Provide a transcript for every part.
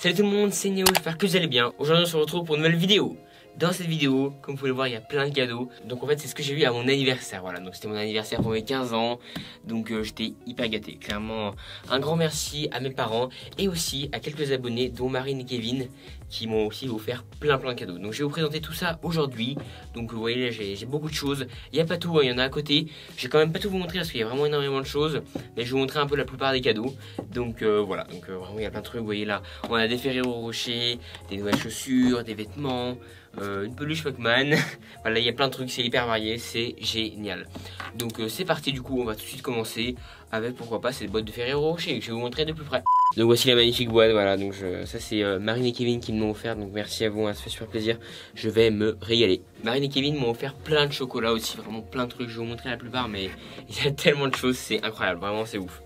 Salut tout le monde, c'est Néo, j'espère que vous allez bien. Aujourd'hui on se retrouve pour une nouvelle vidéo. Dans cette vidéo, comme vous pouvez le voir, il y a plein de cadeaux. Donc en fait c'est ce que j'ai eu à mon anniversaire. Voilà, donc c'était mon anniversaire pour mes 15 ans. Donc j'étais hyper gâté. Clairement, un grand merci à mes parents et aussi à quelques abonnés dont Marine et Kevin qui m'ont aussi offert plein de cadeaux. Donc je vais vous présenter tout ça aujourd'hui. Donc vous voyez là j'ai beaucoup de choses. Il n'y a pas tout, hein, il y en a à côté. Je vais quand même pas tout vous montrer parce qu'il y a vraiment énormément de choses. Mais je vais vous montrer un peu la plupart des cadeaux. Donc voilà, donc vraiment il y a plein de trucs. Vous voyez là, on a des Ferrero Rocher, des nouvelles chaussures, des vêtements. Une peluche Pac-Man. Voilà, il y a plein de trucs, c'est hyper varié, c'est génial. Donc c'est parti, du coup on va tout de suite commencer avec pourquoi pas cette boîte de Ferrero Rocher que je vais vous montrer de plus près. Donc voici la magnifique boîte, voilà, donc ça c'est Marine et Kevin qui me l'ont offert, donc merci à vous, hein, ça fait super plaisir, je vais me régaler. Marine et Kevin m'ont offert plein de chocolat aussi, vraiment plein de trucs, je vais vous montrer la plupart, mais il y a tellement de choses, c'est incroyable, vraiment c'est ouf.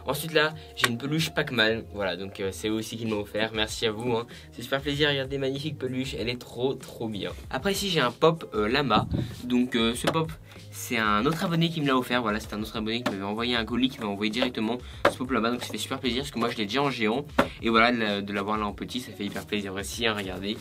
Ensuite là, j'ai une peluche Pac-Man, voilà, donc c'est eux aussi qui m'ont offert, merci à vous, hein. C'est super plaisir, regardez, magnifique peluche, elle est trop bien. Après ici j'ai un pop lama, donc ce pop c'est un autre abonné qui me l'a offert, voilà, c'est un autre abonné qui m'avait envoyé un colis, qui m'a envoyé directement ce pop là-bas, donc ça fait super plaisir parce que moi je l'ai déjà en géant, et voilà, de l'avoir là en petit, ça fait hyper plaisir aussi, hein, regardez,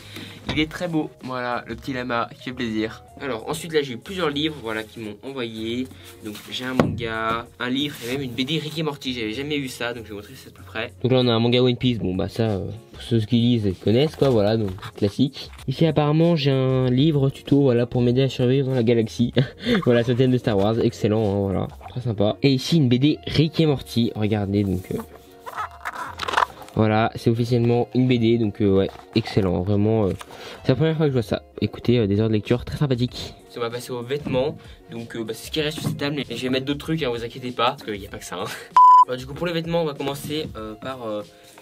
il est très beau, voilà, le petit lama qui fait plaisir. Alors ensuite là j'ai eu plusieurs livres, voilà, qui m'ont envoyé, donc j'ai un manga, un livre et même une BD Rick et Morty, j'avais jamais vu ça, donc je vais vous montrer ça de plus près. Donc là on a un manga One Piece, bon bah ça, pour ceux qui lisent et connaissent quoi, voilà, donc classique. Ici apparemment j'ai un livre tuto, voilà, pour m'aider à survivre dans la galaxie. Voilà, ça thème de Star Wars, excellent, hein, voilà, très sympa. Et ici une BD Rick et Morty, regardez, donc voilà, c'est officiellement une BD, donc ouais, excellent, vraiment, c'est la première fois que je vois ça. Écoutez, des heures de lecture très sympathiques. On va passer aux vêtements, donc c'est ce qui reste sur cette table, et je vais mettre d'autres trucs, hein, vous inquiétez pas, parce qu'il n'y a pas que ça, hein. Alors, du coup pour les vêtements on va commencer par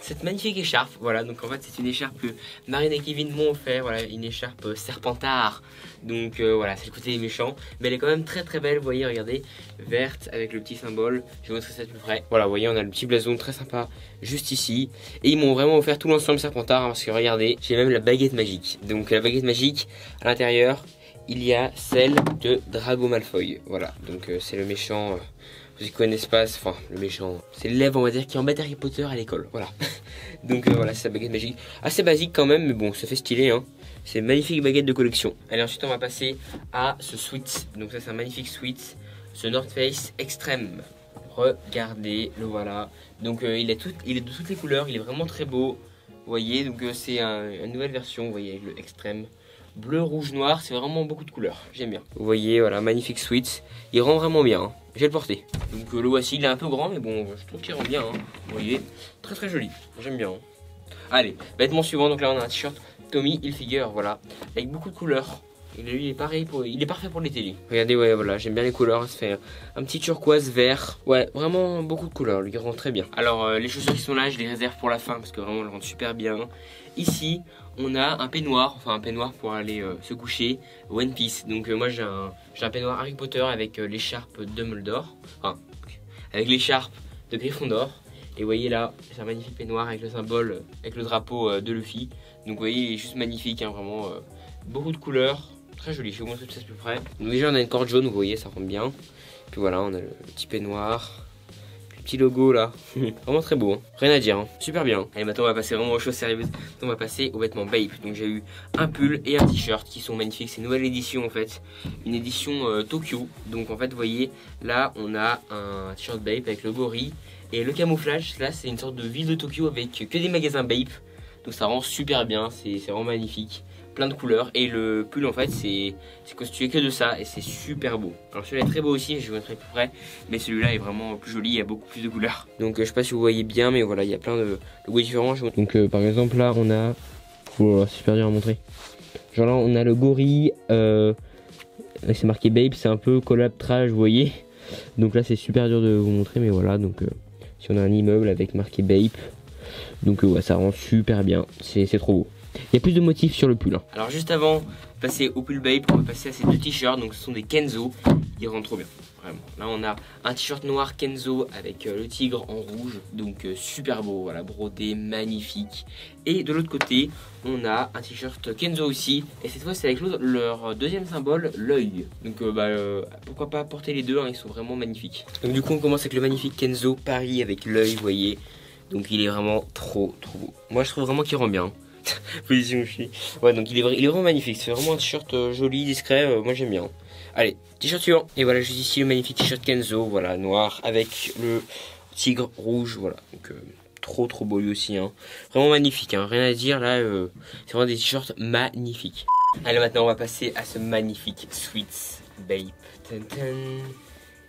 cette magnifique écharpe, voilà, donc en fait c'est une écharpe que Marine et Kevin m'ont offert, voilà, une écharpe serpentard, donc voilà, c'est le côté des méchants, mais elle est quand même très belle, vous voyez, regardez, verte avec le petit symbole, je vais vous montrer ça de plus près, voilà, vous voyez, on a le petit blason très sympa juste ici, et ils m'ont vraiment offert tout l'ensemble serpentard, hein, parce que regardez, j'ai même la baguette magique, donc la baguette magique, à l'intérieur, il y a celle de Drago Malfoy, voilà, donc c'est le méchant... Ceux qui connaissent pas, enfin le méchant, c'est l'élève on va dire qui embête Harry Potter à l'école, voilà. Donc voilà, c'est sa baguette magique, assez basique quand même, mais bon, ça fait stylé, hein. C'est une magnifique baguette de collection. Allez, ensuite on va passer à ce sweat, donc ça c'est un magnifique sweat, ce North Face Extreme. Regardez, le voilà. Donc il est de toutes les couleurs, il est vraiment très beau, vous voyez, donc c'est une nouvelle version, vous voyez, avec le Extreme. Bleu, rouge, noir, c'est vraiment beaucoup de couleurs, j'aime bien. Vous voyez, voilà, magnifique sweat, il rend vraiment bien, hein. Je vais le porter. Donc le voici, il est un peu grand, mais bon, je trouve qu'il rend bien, hein. Vous voyez, très joli, j'aime bien, hein. Allez, vêtement suivant, donc là on a un t-shirt Tommy Hilfiger, voilà, avec beaucoup de couleurs. Et lui, il est pareil, il est parfait pour l'été, lui. Regardez, ouais, voilà, j'aime bien les couleurs, ça fait un petit turquoise vert. Ouais, vraiment beaucoup de couleurs, lui, il rend très bien. Alors, les chaussures qui sont là, je les réserve pour la fin, parce que vraiment, elles rendent super bien. Ici, on a un peignoir, enfin un peignoir pour aller se coucher, One Piece. Donc moi, j'ai un peignoir Harry Potter avec l'écharpe Dumbledore, enfin, avec l'écharpe de Gryffondor. Et vous voyez là, c'est un magnifique peignoir avec le symbole, avec le drapeau de Luffy. Donc vous voyez, il est juste magnifique, hein, vraiment, beaucoup de couleurs. Très joli, je vais vous montrer tout ça de plus près. Donc déjà on a une corde jaune, vous voyez, ça rend bien. Puis voilà, on a le petit peignoir, le petit logo là, vraiment très beau, hein. Rien à dire, hein. Super bien. Allez, maintenant on va passer vraiment aux choses sérieuses. On va passer aux vêtements Bape. Donc j'ai eu un pull et un t-shirt qui sont magnifiques, c'est une nouvelle édition en fait, une édition Tokyo. Donc en fait vous voyez, là on a un t-shirt Bape avec le gorille. Et le camouflage, là c'est une sorte de ville de Tokyo avec que des magasins Bape. Donc ça rend super bien, c'est vraiment magnifique. Plein de couleurs et le pull en fait c'est constitué que de ça et c'est super beau. Alors celui-là est très beau aussi, je vais vous montrer plus près, mais celui-là est vraiment plus joli, il y a beaucoup plus de couleurs. Donc je sais pas si vous voyez bien, mais voilà, il y a plein de logos différents. Donc par exemple là on a, oh, c'est super dur à montrer. Genre là on a le gorille, c'est marqué Bape, c'est un peu collab trash, vous voyez. Donc là c'est super dur de vous montrer, mais voilà, donc si on a un immeuble avec marqué Bape, donc ouais, ça rend super bien, c'est trop beau. Il y a plus de motifs sur le pull, hein. Alors juste avant de passer au pull Bape, on va passer à ces deux t-shirts. Donc ce sont des Kenzo, ils rendent trop bien, vraiment. Là on a un t-shirt noir Kenzo avec le tigre en rouge, donc super beau, voilà, brodé, magnifique. Et de l'autre côté on a un t-shirt Kenzo aussi, et cette fois c'est avec leur deuxième symbole, l'œil. Donc pourquoi pas porter les deux, hein, ils sont vraiment magnifiques. Donc du coup on commence avec le magnifique Kenzo Paris avec l'œil, vous voyez. Donc il est vraiment trop beau. Moi je trouve vraiment qu'il rend bien. Position où je suis. Ouais, donc il est vraiment magnifique. C'est vraiment un t-shirt joli, discret. Moi j'aime bien. Allez, t-shirt suivant. Et voilà, juste ici le magnifique t-shirt Kenzo. Voilà, noir avec le tigre rouge. Voilà, donc trop beau lui aussi. Hein. Vraiment magnifique. Hein. Rien à dire là. C'est vraiment des t-shirts magnifiques. Allez, maintenant on va passer à ce magnifique Sweets Bape.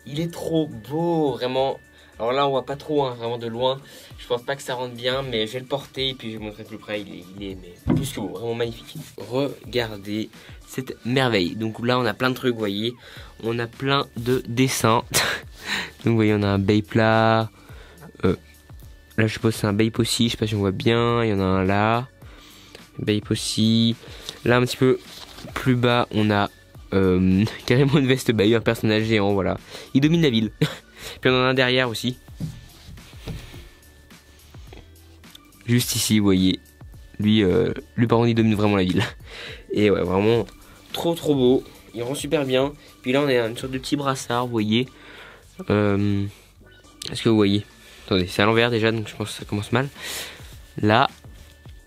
Il est trop beau, vraiment. Alors là on voit pas trop, hein, vraiment de loin. Je pense pas que ça rentre bien, mais je vais le porter et puis je vais vous montrer plus près. Il est mais plus que beau, vraiment magnifique. Regardez cette merveille. Donc là on a plein de trucs, vous voyez. On a plein de dessins. Donc vous voyez, on a un Bape là. Là je suppose c'est un Bape aussi, je sais pas si on voit bien. Il y en a un là. Bape aussi. Là un petit peu plus bas on a carrément une veste Bape, un personnage géant, voilà. Il domine la ville. Puis on en a un derrière aussi. Juste ici, vous voyez. Lui par contre, il domine vraiment la ville. Et ouais, vraiment trop beau. Il rend super bien. Puis là, on a une sorte de petit brassard, vous voyez. Est-ce que vous voyez? Attendez, c'est à l'envers déjà, donc je pense que ça commence mal. Là,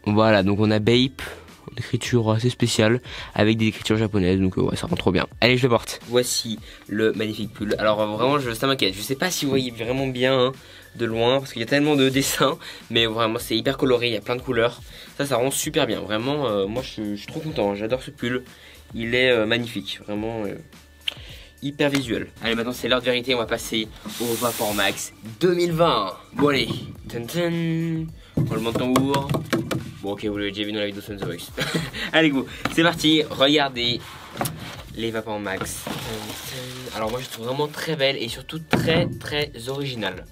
voilà, donc on a Bape. Une écriture assez spéciale avec des écritures japonaises, donc ouais, ça rend trop bien. Allez, je le porte. Voici le magnifique pull. Alors vraiment ça m'inquiète, je sais pas si vous voyez vraiment bien hein, de loin parce qu'il y a tellement de dessins, mais vraiment c'est hyper coloré, il y a plein de couleurs. Ça rend super bien, vraiment moi je suis trop content, j'adore ce pull. Il est magnifique, vraiment hyper visuel. Allez, maintenant c'est l'heure de vérité, on va passer au Vapor Max 2020. Bon allez, roulement de tambour. Bon ok, vous l'avez déjà vu dans la vidéo Sun The Voice. Allez go, c'est parti, regardez les Vapor Max. Alors moi je trouve vraiment très belle et surtout très originale.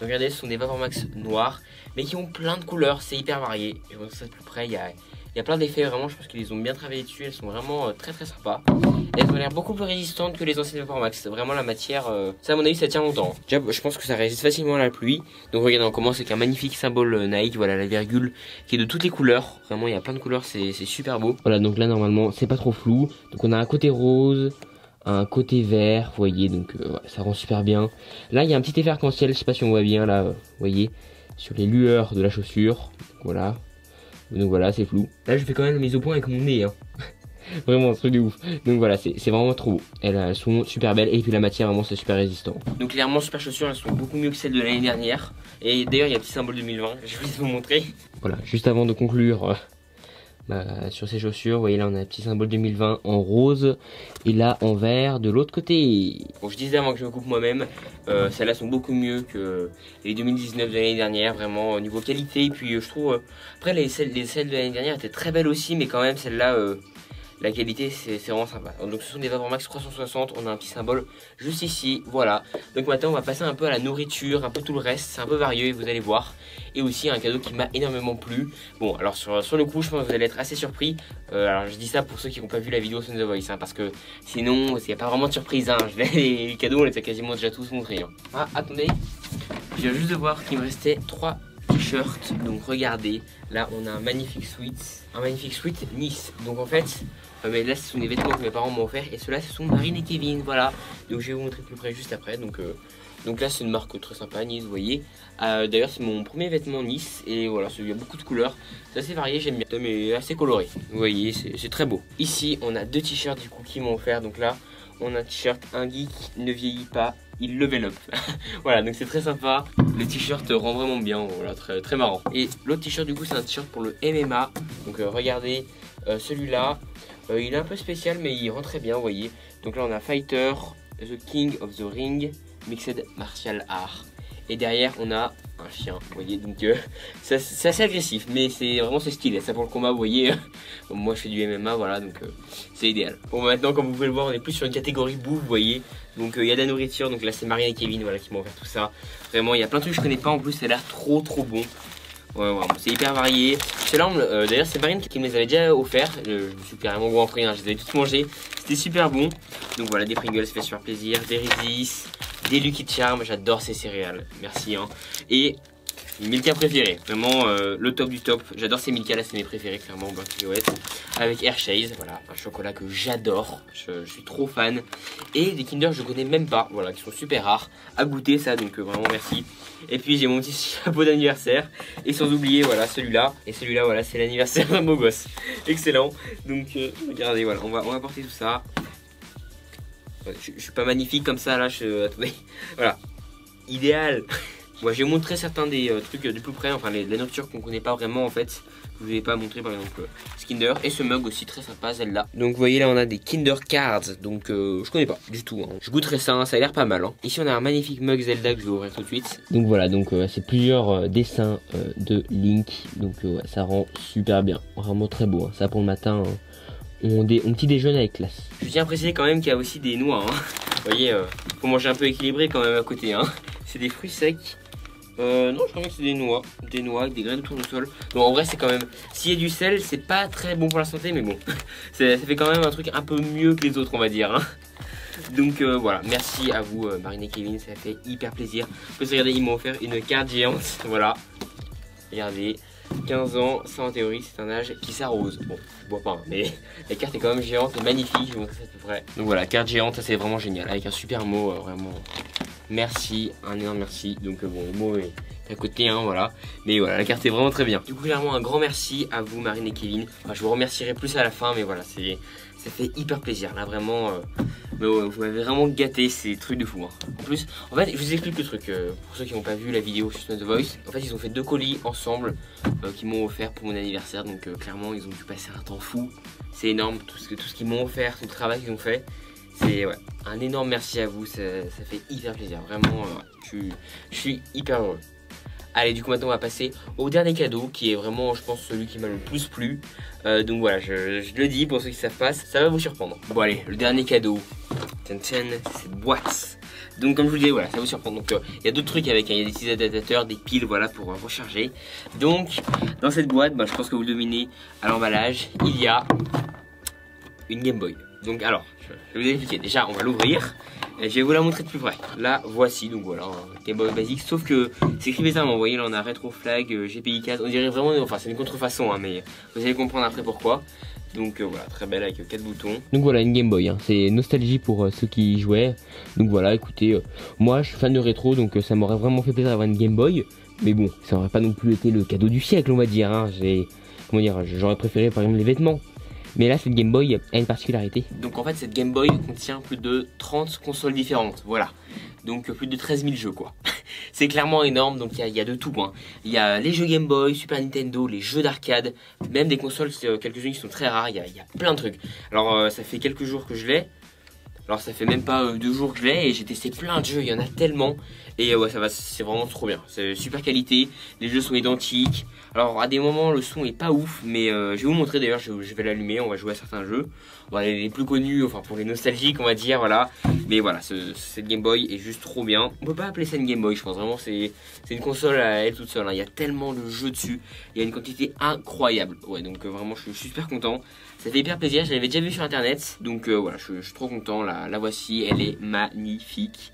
Regardez, ce sont des Vapor Max noirs, mais qui ont plein de couleurs, c'est hyper varié. Je vous montre ça de plus près, il y a plein d'effets, vraiment je pense qu'ils les ont bien travaillé dessus, elles sont vraiment très sympas. Et elles ont l'air beaucoup plus résistantes que les anciennes Vapor Max, c'est vraiment la matière, ça à mon avis ça tient longtemps. Déjà je pense que ça résiste facilement à la pluie. Donc regardez, on commence avec un magnifique symbole Nike, voilà la virgule qui est de toutes les couleurs. Vraiment il y a plein de couleurs, c'est super beau. Voilà, donc là normalement c'est pas trop flou. Donc on a un côté rose, un côté vert, vous voyez, donc ouais, ça rend super bien. Là il y a un petit effet arc-en-ciel, je sais pas si on voit bien là, vous voyez, sur les lueurs de la chaussure, voilà. Donc voilà, c'est flou. Là je fais quand même la mise au point avec mon nez hein. Vraiment un truc de ouf. Donc voilà, c'est vraiment trop beau. Elles sont super belles et puis la matière vraiment c'est super résistant. Donc clairement super chaussures, elles sont beaucoup mieux que celles de l'année dernière. Et d'ailleurs il y a un petit symbole 2020, je vais vous montrer. Voilà, juste avant de conclure sur ces chaussures, vous voyez là on a un petit symbole 2020 en rose et là en vert de l'autre côté. Bon, je disais avant que je me coupe moi-même, celles-là sont beaucoup mieux que les 2019 de l'année dernière, vraiment au niveau qualité. Et puis je trouve, après les celles de l'année dernière étaient très belles aussi, mais quand même celle-là, la qualité c'est vraiment sympa. Donc ce sont des Vapor Max 360, on a un petit symbole juste ici, voilà. Donc maintenant on va passer un peu à la nourriture, un peu tout le reste, c'est un peu varié vous allez voir. Et aussi un cadeau qui m'a énormément plu. Bon alors sur le coup je pense que vous allez être assez surpris. Alors je dis ça pour ceux qui n'ont pas vu la vidéo Sun The Voice hein, parce que sinon il n'y a pas vraiment de surprise hein. Les cadeaux on les a quasiment déjà tous montrés hein. Ah attendez, je viens juste de voir qu'il me restait 3 t-shirts. Donc regardez, là on a un magnifique sweat Nice. Donc en fait mais là ce sont des vêtements que mes parents m'ont offert et ceux-là ce sont Marine et Kevin, voilà. Donc je vais vous montrer plus près juste après. Donc là c'est une marque très sympa, Nice, vous voyez. D'ailleurs c'est mon premier vêtement Nice et voilà, il y a beaucoup de couleurs, c'est assez varié, j'aime bien, mais assez coloré. Vous voyez, c'est très beau. Ici on a 2 t-shirts du coup qui m'ont offert. Donc là on a un t-shirt Un geek ne vieillit pas, il level up. Voilà, donc c'est très sympa. Le t-shirt rend vraiment bien, voilà, très marrant. Et l'autre t-shirt du coup c'est un t-shirt pour le MMA. Donc regardez, celui-là, il est un peu spécial mais il rend très bien, vous voyez. Donc là on a Fighter, The King of the Ring, Mixed Martial Art. Et derrière on a un chien, vous voyez, donc c'est assez agressif, mais c'est vraiment stylé, ça pour le combat, vous voyez. Moi je fais du MMA, voilà, donc c'est idéal. Bon maintenant comme vous pouvez le voir on est plus sur une catégorie bouffe, vous voyez. Donc il y a de la nourriture, donc là c'est Marine et Kevin, voilà, qui m'ont offert tout ça. Vraiment il y a plein de trucs que je connais pas en plus, ça a l'air trop bon. Ouais, c'est hyper varié. Ceux-là, d'ailleurs c'est Marine qui me les avait déjà offert. Je me suis carrément goinfré, hein, je les avais tous mangés. C'était super bon. Donc voilà, des Pringles, ça fait super plaisir. Des Reese's, des Lucky Charms, j'adore ces céréales. Merci hein. Et Milka préféré, vraiment le top du top. J'adore ces Milka là, c'est mes préférés clairement, beurre cacahuète avec Hershey's, voilà, un chocolat que j'adore, je suis trop fan. Et des Kinder je connais même pas, voilà, qui sont super rares à goûter ça, donc vraiment merci. Et puis j'ai mon petit chapeau d'anniversaire et sans oublier voilà celui-là, et celui-là voilà c'est l'anniversaire d'un beau gosse, excellent. Donc regardez voilà, on va porter tout ça. Je suis pas magnifique comme ça là, attendez, voilà, idéal. Moi j'ai montré certains des trucs de plus près, enfin les nourritures qu'on connaît pas vraiment en fait. Je vous ai pas montré par exemple ce Kinder et ce mug aussi très sympa, Zelda. Donc vous voyez là on a des Kinder Cards, donc je connais pas du tout, hein. Je goûterai ça, hein, ça a l'air pas mal, hein. Ici on a un magnifique mug Zelda que je vais ouvrir tout de suite. Donc voilà, donc c'est plusieurs dessins de Link, donc ouais, ça rend super bien, vraiment très beau, hein. Ça pour le matin, on petit déjeune avec classe. Je tiens à préciser quand même qu'il y a aussi des noix, hein. Vous voyez, faut manger un peu équilibré quand même à côté, hein. C'est des fruits secs. Non, je crois que c'est des noix avec des graines de tournesol. Bon, en vrai, c'est quand même. S'il y a du sel, c'est pas très bon pour la santé, mais bon, ça fait quand même un truc un peu mieux que les autres, on va dire, hein. Donc voilà, merci à vous, Marine et Kevin, ça fait hyper plaisir. Vous pouvez regarder, ils m'ont offert une carte géante, voilà. Regardez, 15 ans, ça en théorie, c'est un âge qui s'arrose. Bon, je bois pas, hein, mais la carte est quand même géante et magnifique, je vous montre ça à peu près. Donc voilà, carte géante, ça c'est vraiment génial, avec un super mot, vraiment. Merci, un énorme merci. Donc bon, le mot est à côté, hein, voilà. Mais voilà, la carte est vraiment très bien. Du coup, clairement, un grand merci à vous, Marine et Kevin. Enfin, je vous remercierai plus à la fin, mais voilà, ça fait hyper plaisir. Là, vraiment, vous m'avez vraiment gâté, c'est trucs de fou, hein. En plus, en fait, je vous explique le truc. Pour ceux qui n'ont pas vu la vidéo sur The Voice, en fait, ils ont fait 2 colis ensemble qu'ils m'ont offert pour mon anniversaire. Donc clairement, ils ont dû passer un temps fou. C'est énorme, tout ce qu'ils m'ont offert, tout le travail qu'ils ont fait. C'est ouais, un énorme merci à vous, ça fait hyper plaisir, vraiment, je suis hyper heureux. Allez, du coup maintenant on va passer au dernier cadeau qui est vraiment, je pense, celui qui m'a le plus plu. Donc voilà, je le dis pour ceux qui savent pas, ça va vous surprendre. Bon allez, le dernier cadeau, c'est cette boîte. Donc comme je vous le disais, voilà, ça va vous surprendre. Donc il y a d'autres trucs avec, hein. Il y a des petits adaptateurs, des piles, voilà, pour recharger. Donc dans cette boîte, je pense que vous le devinez à l'emballage, il y a une Game Boy. Donc alors, je vais vous expliquer. Déjà, on va l'ouvrir. Je vais vous la montrer de plus près. Là, voici, donc voilà, un Game Boy basique. Sauf que c'est écrit bizarrement. Vous voyez, là, on a Retro Flag, GPI 4. On dirait vraiment, enfin, c'est une contrefaçon, hein, mais vous allez comprendre après pourquoi. Donc voilà, très belle avec 4 boutons. Donc voilà, une Game Boy, hein. C'est nostalgie pour ceux qui y jouaient. Donc voilà, écoutez, moi je suis fan de rétro, donc ça m'aurait vraiment fait plaisir d'avoir une Game Boy. Mais bon, ça n'aurait pas non plus été le cadeau du siècle, on va dire, hein. Comment dire, j'aurais préféré par exemple les vêtements. Mais là, cette Game Boy a une particularité. Donc en fait, cette Game Boy contient plus de 30 consoles différentes, voilà. Donc plus de 13 000 jeux, quoi. C'est clairement énorme, donc il y a de tout, hein. Il y a les jeux Game Boy, Super Nintendo, les jeux d'arcade, même des consoles, quelques-unes qui sont très rares, il y a plein de trucs. Alors ça fait quelques jours que je l'ai. Alors ça fait même pas 2 jours que je l'ai et j'ai testé plein de jeux, il y en a tellement. Et ouais, ça va, c'est vraiment trop bien, c'est super qualité, les jeux sont identiques. Alors à des moments le son est pas ouf, mais je vais vous montrer d'ailleurs, je vais l'allumer, on va jouer à certains jeux. Bon, les plus connus, enfin pour les nostalgiques on va dire, voilà. Mais voilà, cette Game Boy est juste trop bien. On peut pas appeler ça une Game Boy, je pense vraiment, c'est une console à elle toute seule, hein. Il y a tellement de jeux dessus, il y a une quantité incroyable. Ouais, donc vraiment je suis super content. Ça fait hyper plaisir, je l'avais déjà vu sur internet, donc voilà, je suis trop content, la voici, elle est magnifique.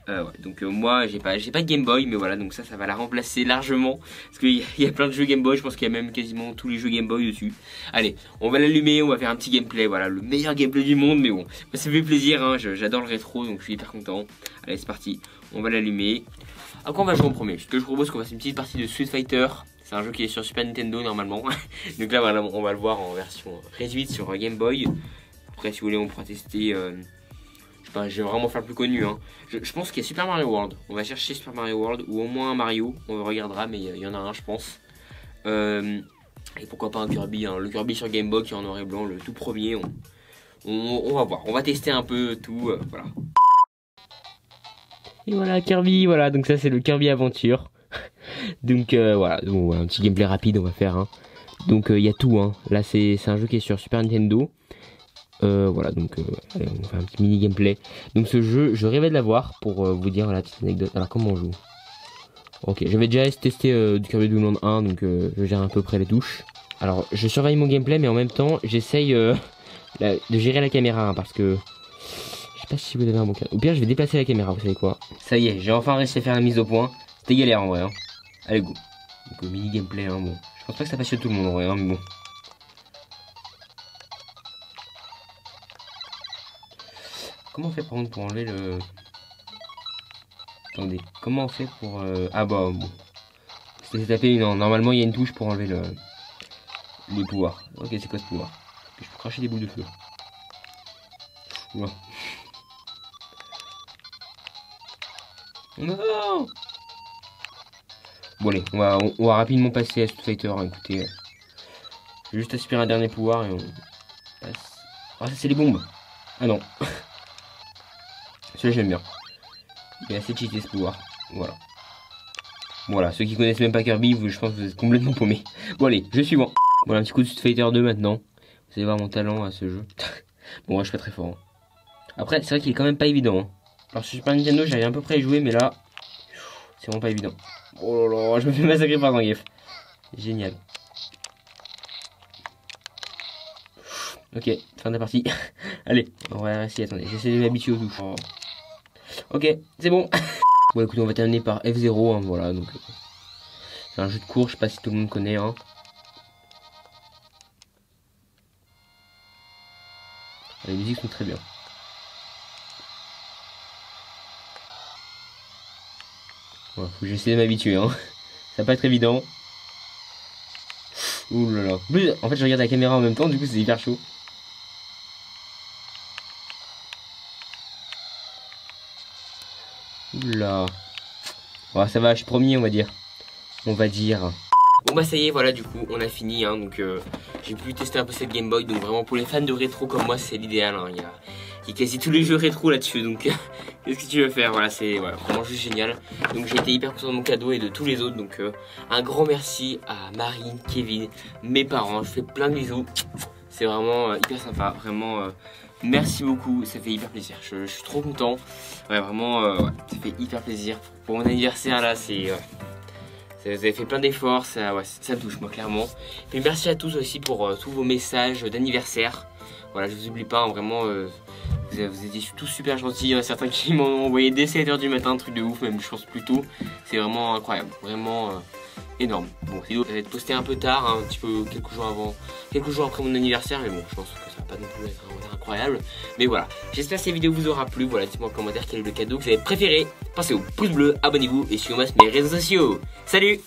Ouais, donc moi j'ai pas de Game Boy, mais voilà, donc ça va la remplacer largement, parce qu'il y a plein de jeux Game Boy, je pense qu'il y a même quasiment tous les jeux Game Boy dessus. Allez, on va l'allumer, on va faire un petit gameplay, voilà, le meilleur gameplay du monde, mais bon, ça fait plaisir, hein, j'adore le rétro, donc je suis hyper content. Allez, c'est parti, on va l'allumer. À quoi on va jouer en premier? Ce que je propose qu'on fasse une petite partie de Street Fighter. C'est un jeu qui est sur Super Nintendo normalement. Donc là voilà, on va le voir en version réduite sur Game Boy. Après si vous voulez on pourra tester, je sais pas, je vais vraiment faire le plus connu, hein. Je pense qu'il y a Super Mario World. On va chercher Super Mario World ou au moins un Mario. On regardera, mais il y en a un je pense. Et pourquoi pas un Kirby, hein. Le Kirby sur Game Boy qui est en noir et blanc, le tout premier. On va voir, on va tester un peu tout, voilà. Et voilà Kirby, voilà, donc ça c'est le Kirby Aventure. Donc voilà, donc, un petit gameplay rapide on va faire, hein. Donc il y a tout, hein. Là c'est un jeu qui est sur Super Nintendo. Voilà, donc allez, on va faire un petit mini gameplay. Donc ce jeu, je rêvais de l'avoir pour vous dire la petite anecdote. Alors comment on joue? Ok, j'avais déjà testé du Kirby Dream Land 1, donc je gère à peu près les touches. Alors je surveille mon gameplay, mais en même temps j'essaye de gérer la caméra, hein, parce que je sais pas si vous avez un bon cadre. Au pire je vais déplacer la caméra, vous savez quoi. Ça y est, j'ai enfin réussi à faire la mise au point. C'était galère en vrai, hein. Allez go. Donc mini gameplay hein, bon. Je pense pas que ça passionne tout le monde en vrai hein, mais bon. Comment on fait par contre pour enlever le... Attendez, comment on fait pour... Ah bah bon. C'est tapé, non, normalement il y a une touche pour enlever le... les pouvoirs. Ok, c'est quoi ce pouvoir? Je peux cracher des boules de feu. Oula. Non. Bon allez, on va rapidement passer à Street Fighter. Écoutez, je vais juste aspirer un dernier pouvoir et on passe. Ah ça c'est les bombes. Ah non. Celui-là j'aime bien. Il est assez cheaté ce pouvoir. Voilà. Voilà, ceux qui connaissent même pas Kirby, je pense que vous êtes complètement paumés. Bon allez, jeu suivant. Voilà un petit coup de Street Fighter 2 maintenant. Vous allez voir mon talent à ce jeu. Bon moi je suis pas très fort. Hein. Après c'est vrai qu'il est quand même pas évident. Hein. Alors sur Super Nintendo j'avais à peu près joué mais là c'est vraiment pas évident. Oh là là, je me fais massacrer par Zangief. Génial. Ok, fin de la partie. Allez, on va essayer, attendez, j'essaie de m'habituer aux touches. Oh. Ok, c'est bon. Bon écoutez, on va terminer par F0, hein, voilà, donc... c'est un jeu de course, je sais pas si tout le monde connaît, hein. Les musiques sont très bien. Voilà, faut que j'essaie de m'habituer, hein. Ça va pas être évident. Ouh là là. En fait, je regarde la caméra en même temps, du coup, c'est hyper chaud. Oula. Oh, ça va, je suis premier, on va dire. On va dire. Bon bah ça y est, voilà, du coup, on a fini, hein, donc j'ai pu tester un peu cette Game Boy, donc vraiment pour les fans de rétro comme moi, c'est l'idéal, hein, il y a quasi tous les jeux rétro là-dessus, donc qu'est-ce que tu veux faire, voilà, c'est vraiment juste génial. Donc j'ai été hyper content de mon cadeau et de tous les autres, donc un grand merci à Marine, Kevin, mes parents, je fais plein de bisous, c'est vraiment hyper sympa, vraiment... merci beaucoup, ça fait hyper plaisir, je suis trop content, ouais, vraiment, ouais, ça fait hyper plaisir. Pour mon anniversaire là, c'est... vous avez fait plein d'efforts, ça me touche moi clairement. Et merci à tous aussi pour tous vos messages d'anniversaire. Voilà, je vous oublie pas, hein, vraiment, vous étiez tous super gentils. Il y en a certains qui m'ont envoyé dès 7h du matin, un truc de ouf, même je pense plus tôt. C'est vraiment incroyable, vraiment énorme. Bon, cette vidéo va être postée un peu tard, hein, un petit peu quelques jours après mon anniversaire, mais bon, je pense que ça va pas non plus être incroyable. Mais voilà, j'espère que cette vidéo vous aura plu. Voilà, dites-moi en commentaire quel est le cadeau que vous avez préféré. Pensez au pouce bleu, abonnez-vous et suivez-moi sur mes réseaux sociaux. Salut!